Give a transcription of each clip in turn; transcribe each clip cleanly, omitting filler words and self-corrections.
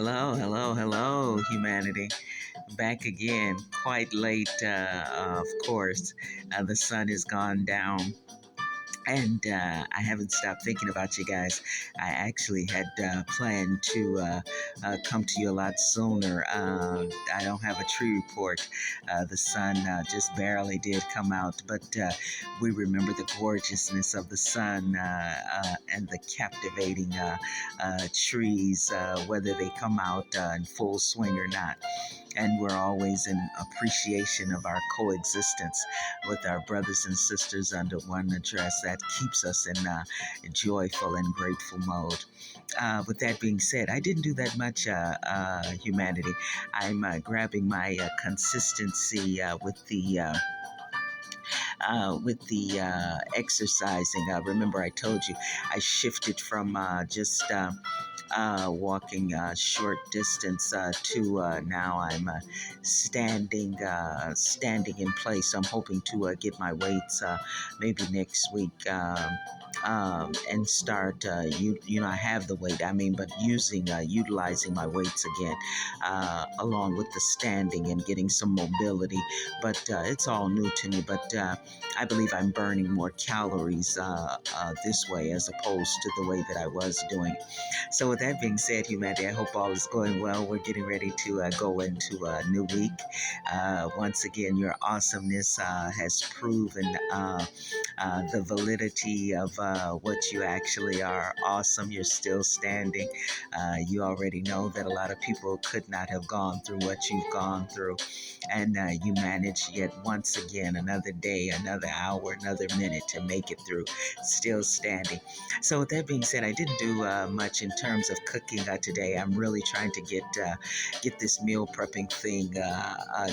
Hello, hello, hello, humanity. Back again, quite late, of course. The sun has gone down, and I haven't stopped thinking about you guys. I actually had planned to come to you a lot sooner. I don't have a tree report. The sun just barely did come out, but we remember the gorgeousness of the sun and the captivating trees, whether they come out in full swing or not. And we're always in appreciation of our coexistence with our brothers and sisters under one address. That keeps us in joyful and grateful mode. With that being said, I didn't do that much, humanity. I'm grabbing my consistency with the exercising. Remember, I told you I shifted from just walking short distance to now I'm standing in place. I'm hoping to get my weights maybe next week. And start I have the weight, but utilizing my weights again, along with the standing and getting some mobility. But it's all new to me, but I believe I'm burning more calories this way as opposed to the way that I was doing. So with that being said, humanity, I hope all is going well. We're getting ready to go into a new week. Once again, your awesomeness has proven the validity of what you actually are. Awesome. You're still standing. You already know that a lot of people could not have gone through what you've gone through. And you managed yet once again another day, another hour, another minute to make it through, still standing. So with that being said, I didn't do much in terms of cooking today. I'm really trying to get this meal prepping thing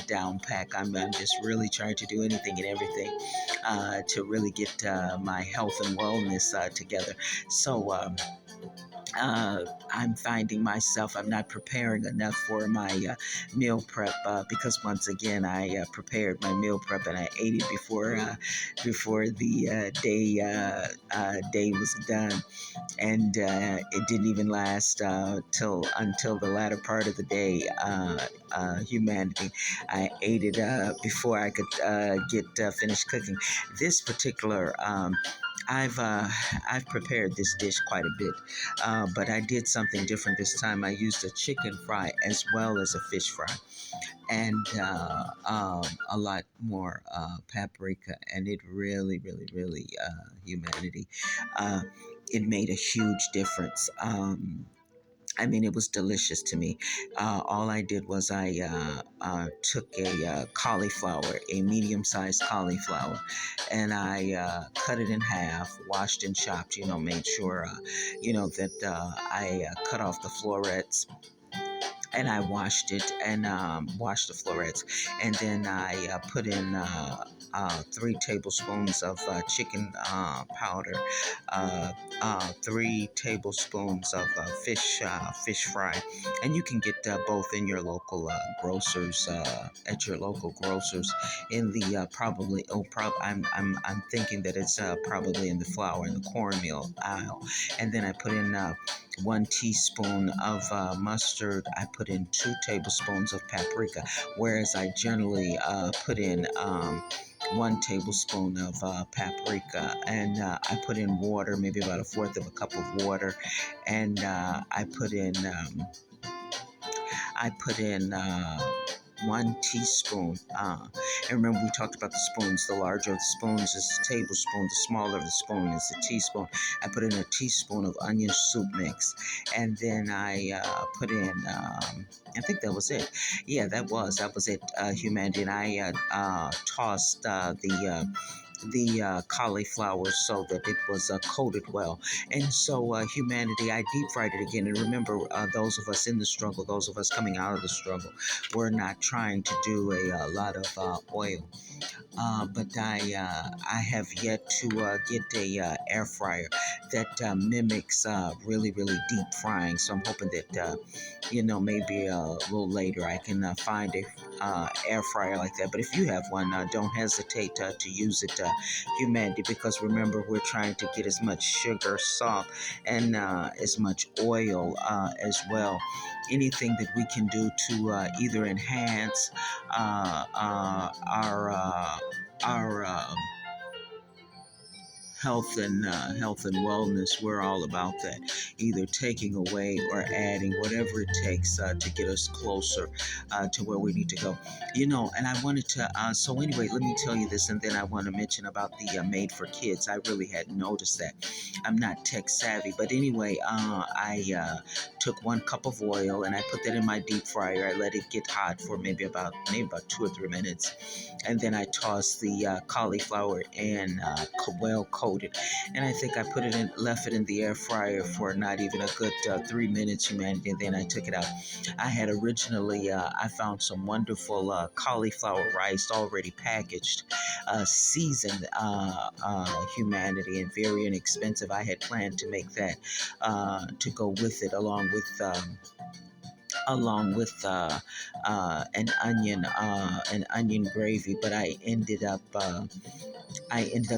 down pack. I'm just really trying to do anything and everything to really get my health and wellness together. So I'm finding myself, I'm not preparing enough for my meal prep because once again I prepared my meal prep and I ate it before the day was done, and it didn't even last until the latter part of the day. Humanity, I ate it before I could get finished cooking. This particular I've prepared this dish quite a bit, but I did something different this time. I used a chicken fry as well as a fish fry, and a lot more paprika, and it really, really, really, humanity, it made a huge difference. It was delicious to me. All I did was I took a cauliflower, a medium-sized cauliflower, and I cut it in half, washed and chopped, made sure, that I cut off the florets, and I washed it and washed the florets. And then I put in 3 tablespoons of chicken powder, 3 tablespoons of fish fry, and you can get both in your local grocers, at your local grocers. In the I'm thinking that it's probably in the flour and the cornmeal aisle. And then I put in 1 teaspoon of mustard. I put in 2 tablespoons of paprika, whereas I generally put in 1 tablespoon of paprika, and I put in water, maybe about 1/4 of a cup of water, and I put in 1 teaspoon. And remember, we talked about the spoons. The larger of the spoons is a tablespoon. The smaller of the spoon is a teaspoon. I put in a teaspoon of onion soup mix. And then I put in, I think that was it. Yeah, that was it, humanity. And I tossed the cauliflower so that it was coated well. And so, humanity, I deep fried it again. And remember, those of us in the struggle, those of us coming out of the struggle, we're not trying to do a lot of oil. But I have yet to get a air fryer that mimics really, really deep frying. So I'm hoping that maybe a little later I can find a air fryer like that. But if you have one, don't hesitate to use it humanity, because remember, we're trying to get as much sugar, salt, and as much oil as well. Anything that we can do to either enhance our health and wellness. We're all about that, either taking away or adding, whatever it takes to get us closer to where we need to go. And I wanted to. So anyway, let me tell you this, and then I want to mention about the Made for Kids. I really hadn't noticed that. I'm not tech savvy, but anyway, I took 1 cup of oil and I put that in my deep fryer. I let it get hot for maybe about 2 or 3 minutes, and then I tossed the cauliflower in, well coated, and I think I left it in the air fryer for not even a good 3 minutes, humanity. And then I took it out. I had originally, I found some wonderful cauliflower rice already packaged, seasoned, humanity, and very inexpensive. I had planned to make that to go with it, an onion gravy, but I ended up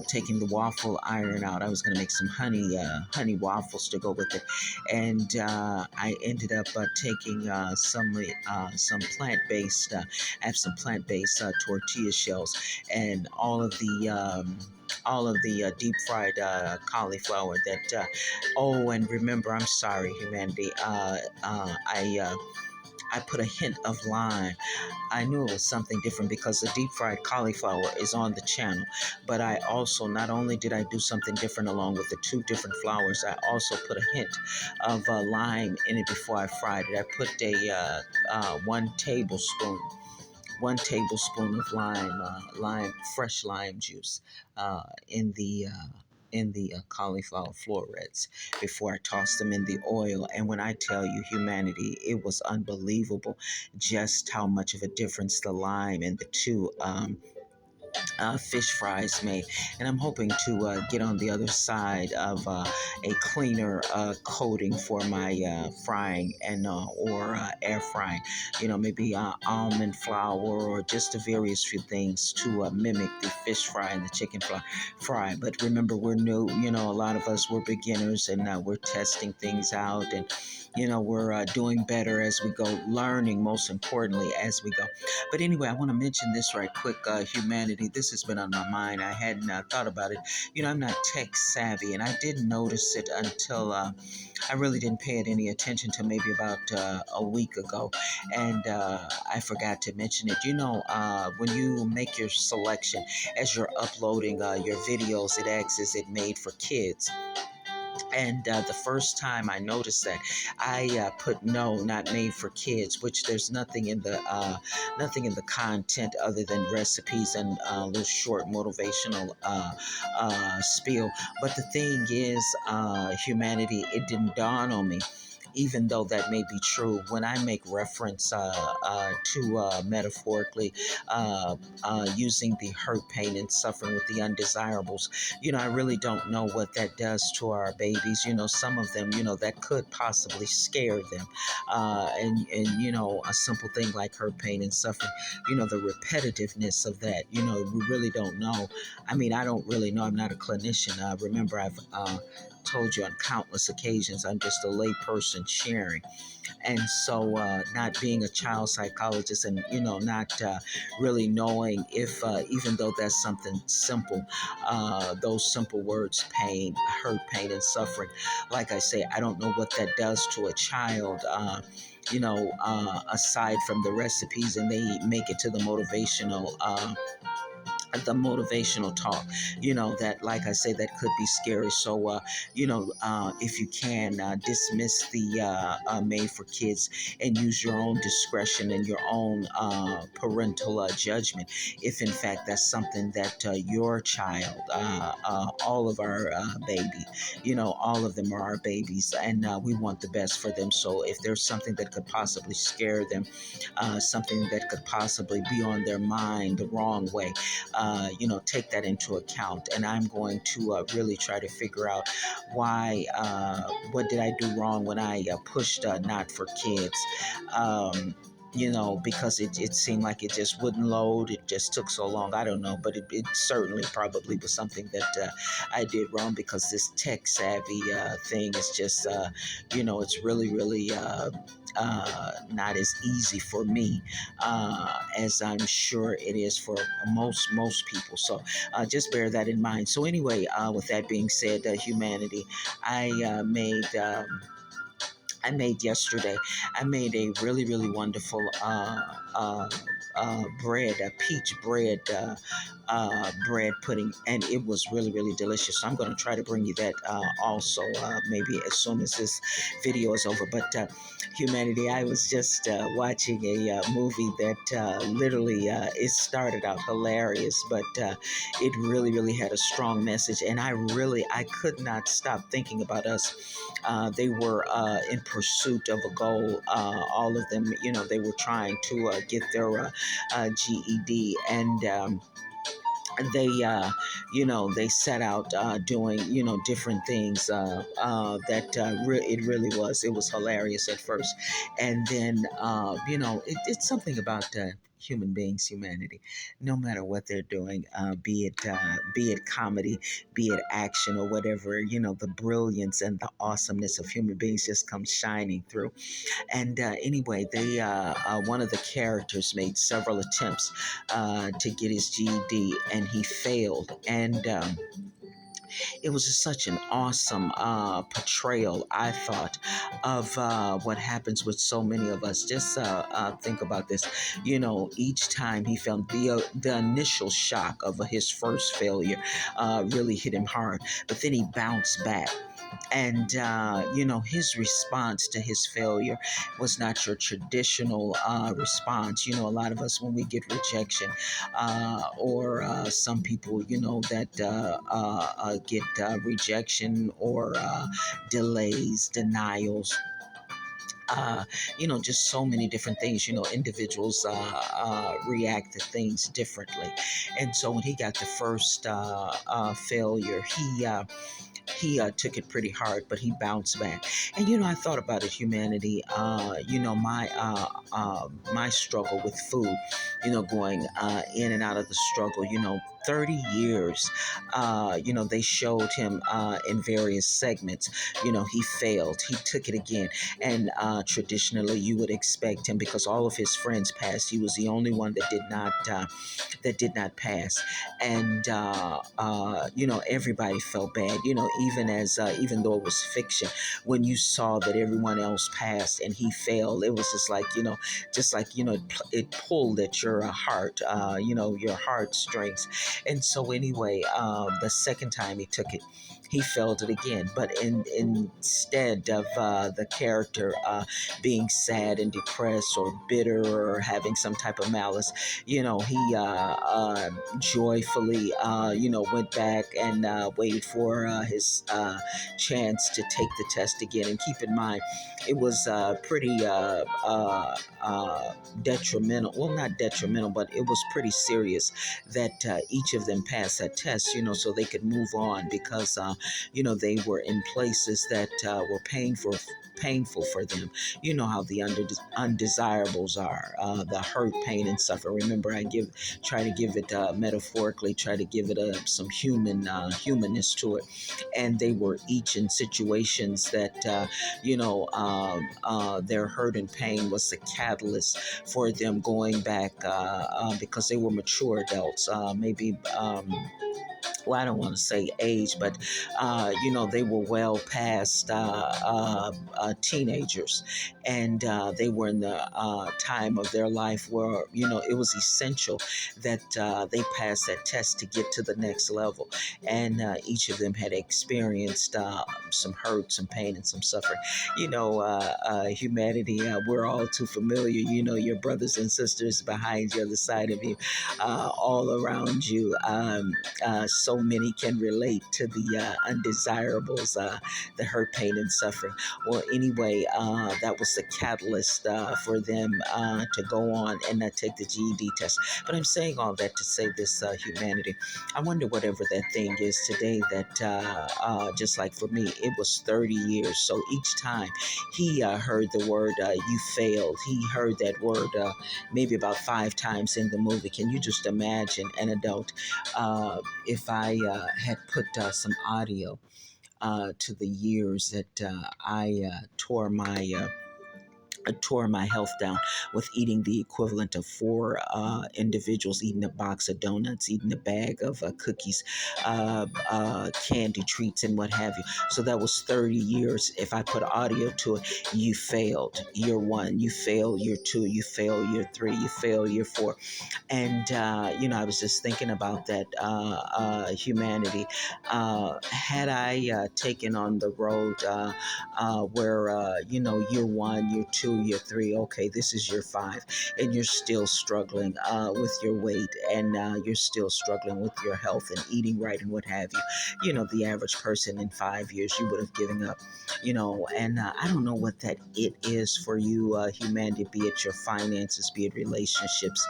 taking the waffle iron out. I was going to make some honey waffles to go with it, and I ended up taking some plant-based. I have some plant-based tortilla shells, and all of the deep fried cauliflower that. Oh, and remember, I'm sorry, humanity. I put a hint of lime. I knew it was something different because the deep fried cauliflower is on the channel. But I also, not only did I do something different along with the 2 different flours, I also put a hint of lime in it before I fried it. I put a 1 tablespoon of fresh lime juice, in the cauliflower florets before I tossed them in the oil. And when I tell you, humanity, it was unbelievable just how much of a difference the lime and the two fish fries made. And I'm hoping to get on the other side of a cleaner coating for my frying and or air frying. Maybe almond flour or just the various few things to mimic the fish fry and the chicken fry. But remember, we're new. A lot of us were beginners, and we're testing things out, and we're doing better as we go, learning most importantly as we go. But anyway, I want to mention this right quick, humanity. This has been on my mind. I hadn't thought about it. I'm not tech savvy, and I didn't notice it until I really didn't pay it any attention to maybe about a week ago, and I forgot to mention it. When you make your selection as you're uploading your videos, it asks, is it made for kids? And the first time I noticed that, I put no, not made for kids. Which there's nothing in the content other than recipes and a little short motivational spiel. But the thing is, humanity, it didn't dawn on me. Even though that may be true, when I make reference to metaphorically using the hurt, pain, and suffering with the undesirables, I really don't know what that does to our babies. Some of them, that could possibly scare them. And a simple thing like hurt, pain, and suffering, the repetitiveness of that, we really don't know. I mean, I don't really know. I'm not a clinician. Remember, I've told you on countless occasions, I'm just a lay person sharing. And so, not being a child psychologist, and not really knowing if, even though that's something simple, those simple words, pain, hurt, pain, and suffering, like I say, I don't know what that does to a child. Aside from the recipes, and they make it to the motivational talk, that, like I say, that could be scary. So, if you can, dismiss the made for kids and use your own discretion and your own parental judgment. If in fact that's something that your child, all of our all of them are our babies, and we want the best for them. So if there's something that could possibly scare them, something that could possibly be on their mind the wrong way, take that into account. And I'm going to really try to figure out why, what did I do wrong when I pushed not for kids. because it seemed like it just wouldn't load. It just took so long. I don't know, but it certainly probably was something that I did wrong, because this tech savvy thing is just, it's really, really not as easy for me as I'm sure it is for most people. So just bear that in mind. So anyway, with that being said, humanity, I made. I made yesterday. I made a really, really wonderful bread, a peach bread, bread pudding, and it was really, really delicious. So I'm going to try to bring you that also, maybe as soon as this video is over. But humanity, I was just watching a movie that literally it started out hilarious, but it really, really had a strong message, and I could not stop thinking about us. They were in pursuit of a goal. All of them, they were trying to get their GED, and they they set out doing different things that it was hilarious at first, and then it's something about human beings, humanity, no matter what they're doing, be it comedy, be it action, or whatever, the brilliance and the awesomeness of human beings just comes shining through. And anyway, they one of the characters made several attempts to get his GED, and he failed. And it was just such an awesome portrayal, I thought, of what happens with so many of us. Just think about this. Each time he felt the initial shock of his first failure really hit him hard, but then he bounced back. And his response to his failure was not your traditional response. A lot of us, when we get rejection, or some people, that get rejection, or delays, denials, just so many different things. Individuals react to things differently. And so when he got the first failure, he took it pretty hard, but he bounced back. And I thought about it, humanity. My struggle with food. Going in and out of the struggle. 30 years. They showed him in various segments. He failed. He took it again, and traditionally, you would expect him, because all of his friends passed. He was the only one that did not pass, and everybody felt bad. Even though it was fiction, when you saw that everyone else passed and he failed, it was just like it pulled at your heart, your heartstrings. And so anyway, the second time he took it, he failed it again. But instead of the character being sad and depressed or bitter or having some type of malice, he joyfully, went back and waited for his chance to take the test again. And keep in mind, it was pretty detrimental. Well, not detrimental, but it was pretty serious that each of them passed that test, so they could move on, because, they were in places that were painful for them. You know how the undesirables are, the hurt, pain, and suffering. Remember, try to give it metaphorically, try to give it some humanness to it. And they were each in situations that, their hurt and pain was the catalyst for them going back, because they were mature adults, maybe. Well, I don't want to say age, but they were well past teenagers, and they were in the time of their life where it was essential that they pass that test to get to the next level. And each of them had experienced some hurt, some pain, and some suffering. Humanity, we're all too familiar. Your brothers and sisters behind you, on the side of you, all around you. so many can relate to the undesirables, the hurt, pain, and suffering. Well, anyway, that was the catalyst for them to go on and take the GED test. But I'm saying all that to say this, humanity. I wonder whatever that thing is today that, just like for me, it was 30 years. So each time he heard the word, you failed, he heard that word maybe about 5 times in the movie. Can you just imagine an adult? If I had put some audio to the years that I tore my health down with eating the equivalent of four individuals eating a box of donuts, eating a bag of cookies, candy treats, and what have you. So that was 30 years. If I put audio to it, you failed year one, you failed year two, you failed year three, you failed year four. And, I was just thinking about that, humanity. Had I taken on the road where, year one, year two, year three, okay, this is year five, and you're still struggling with your weight, and you're still struggling with your health and eating right and what have you. The average person in 5 years, you would have given up, and I don't know what that it is for you, humanity, be it your finances, be it relationships,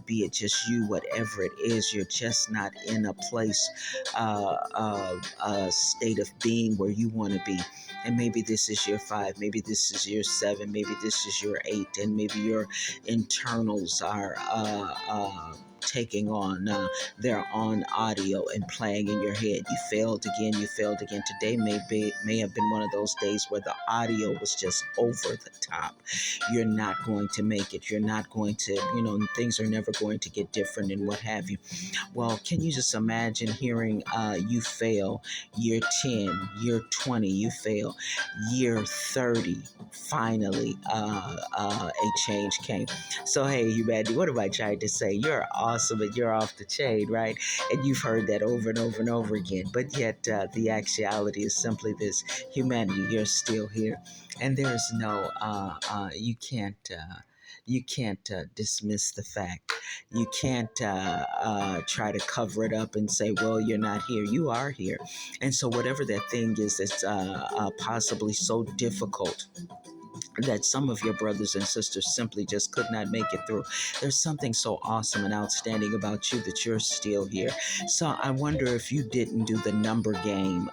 be it just you, whatever it is, you're just not in a place, a state of being where you want to be. And maybe this is year five, maybe this is year seven, maybe this is year eight, and maybe your internals are taking on their own audio and playing in your head. You failed again, you failed again. Today may have been one of those days where the audio was just over the top. You're not going to make it. You're not going to, things are never going to get different and what have you. Well, can you just imagine hearing you fail year 10, year 20, you fail year 30, finally a change came. So, hey, humanity, what am I trying to say? You're awesome and you're off the chain, right? And you've heard that over and over and over again. But yet, the actuality is simply this: humanity, you're still here. And there's no, you can't dismiss the fact. You can't try to cover it up and say, well, you're not here. You are here. And so, whatever that thing is that's possibly so difficult that some of your brothers and sisters simply just could not make it through, there's something so awesome and outstanding about you that you're still here. So I wonder if you didn't do the number game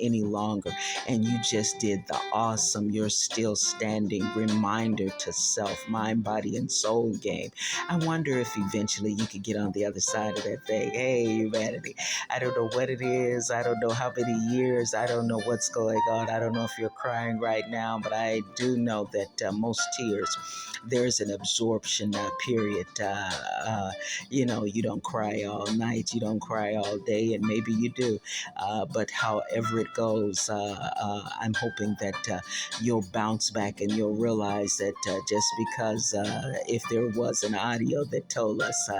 any longer, and you just did the awesome, you're still standing reminder to self, mind, body, and soul game. I wonder if eventually you could get on the other side of that thing. Hey, humanity, I don't know what it is. I don't know how many years. I don't know what's going on. I don't know if you're crying right now, but I do know that most tears, there's an absorption period. You don't cry all night, you don't cry all day, and maybe you do. But however it goes, I'm hoping that you'll bounce back and you'll realize that just because if there was an audio that told us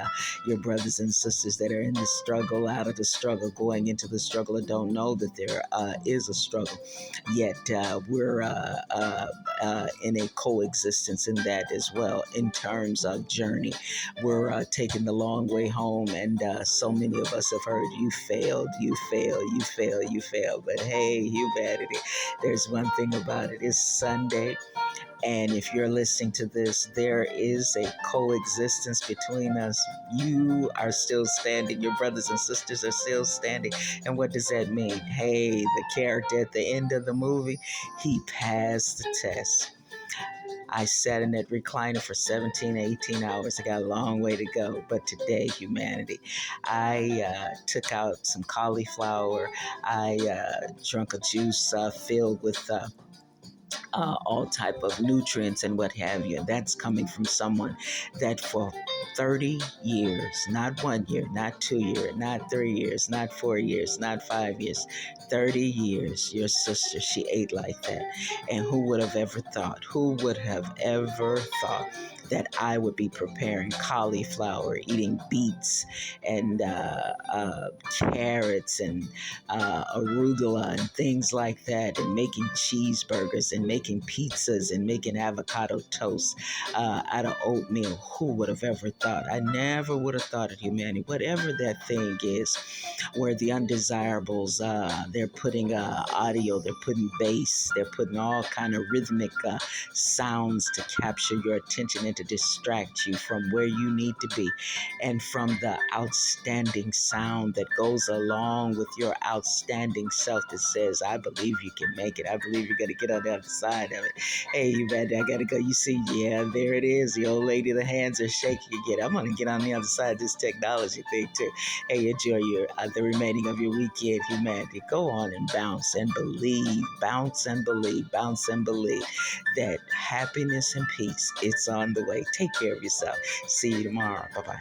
your brothers and sisters that are in the struggle, out of the struggle, going into the struggle, and don't know that there is a struggle, yet we're in a coexistence in that as well. In terms of journey, we're taking the long way home, and so many of us have heard you failed, you fail, you fail, you fail. But hey, humanity, there's one thing about it. It's Sunday. And if you're listening to this, there is a coexistence between us. You are still standing. Your brothers and sisters are still standing. And what does that mean? Hey, the character at the end of the movie, he passed the test. I sat in that recliner for 17, 18 hours. I got a long way to go. But today, humanity, I took out some cauliflower. I drank a juice filled with all type of nutrients and what have you. And that's coming from someone that for 30 years, not 1 year, not 2 years, not 3 years, not 4 years, not 5 years, 30 years, your sister, she ate like that. And who would have ever thought? Who would have ever thought that I would be preparing cauliflower, eating beets and carrots and arugula and things like that, and making cheeseburgers and making pizzas and making avocado toast out of oatmeal? Who would have ever thought. I never would have thought of humanity. Whatever that thing is, where the undesirables, they're putting audio, they're putting bass, they're putting all kind of rhythmic sounds to capture your attention and to distract you from where you need to be, and from the outstanding sound that goes along with your outstanding self that says, I believe you can make it. I believe you're going to get on the other side of it. Hey, you man, I got to go. You see, yeah, there it is. The old lady, the hands are shaking again. I'm going to get on the other side of this technology thing too. Hey, enjoy your the remaining of your weekend, humanity. Go on and bounce and believe, bounce and believe, bounce and believe that happiness and peace, it's on the way. Take care of yourself. See you tomorrow. Bye-bye.